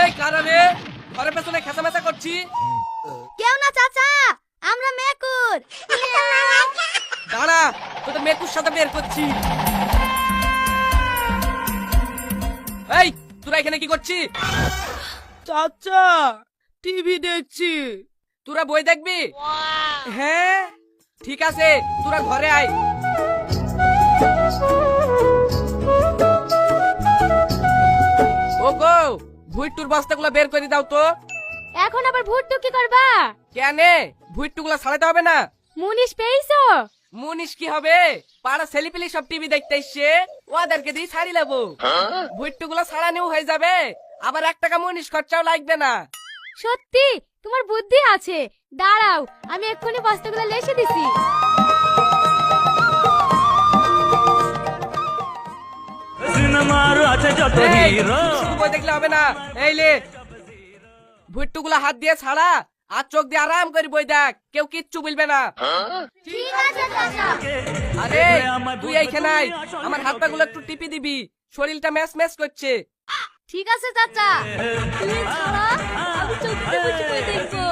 এই কারণে ঘরের পেছনে খেসামেচা করছি। কেউ না চাচা, আমরা মেকুর। দাঁড়া, তোদের মেকুর সাথে বের করছি। এই তোরা এখানে কি করছিস? চাচা টিভি দেখছি। তোরা বই দেখবি? হ্যাঁ ঠিক আছে, তোরা ঘরে আয়। ও গো, ভুট্টুর বস্তাগুলো বের করে দাও তো। এখন আবার ভুট্টু কি করবা? কেনে ভুট্টুগুলো ছাড়াতে হবে না? মুনিশ পেয়েছো? মুনিশ কি হবে, পাড়া ছেলেপিলি সব টিভি দেখতে এসছে, ওদেরকে দিয়ে ছাড়ি লাবো। ভুট্টুগুলো ছাড়ানিও হয়ে যাবে, আবার 1 টাকা মুনিশ খরচাও লাগবে না। সত্যি তোমার বুদ্ধি আছে। দাঁড়াও, আমি এক্ষুনি বস্তাগুলো লেসে দিছি। এই, শুধু বই দেখলে হবে না, এই লে ভুট্টুগুলো হাত দিয়ে ছাড়া, আর চোখ দিয়ে আরাম করে বই দেখ, কেউ কিচ্ছু বলবে না। ঠিক আছে চাচা। আরে তুই এইখানে আয়, আমার হাত পা গুলো একটু টিপি দিবি, শরীরটা ম্যাচ ম্যাচ করছে। ঠিক আছে চাচা, তুমি ছাড়া আমি চোখ দিয়ে বসে বই দেখবো।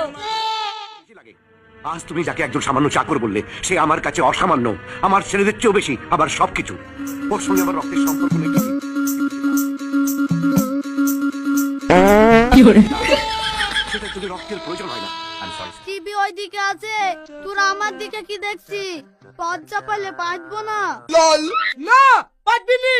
আজ তুমি যাকে একজন সামান্য চাকর বললে, সে আমার কাছে অসামান্য, আমার ছেলেদের চেয়েও বেশি, আবার সবকিছু। ওর সঙ্গে আমার রক্তের সম্পর্ক নেই। সেটা যদি রক্তের প্রয়োজন হয় না। টিভি ওইদিকে আছে, তোরা আমার দিকে কি দেখছিস? পথ চাপালে বাঁচবো না। না পারবি নি।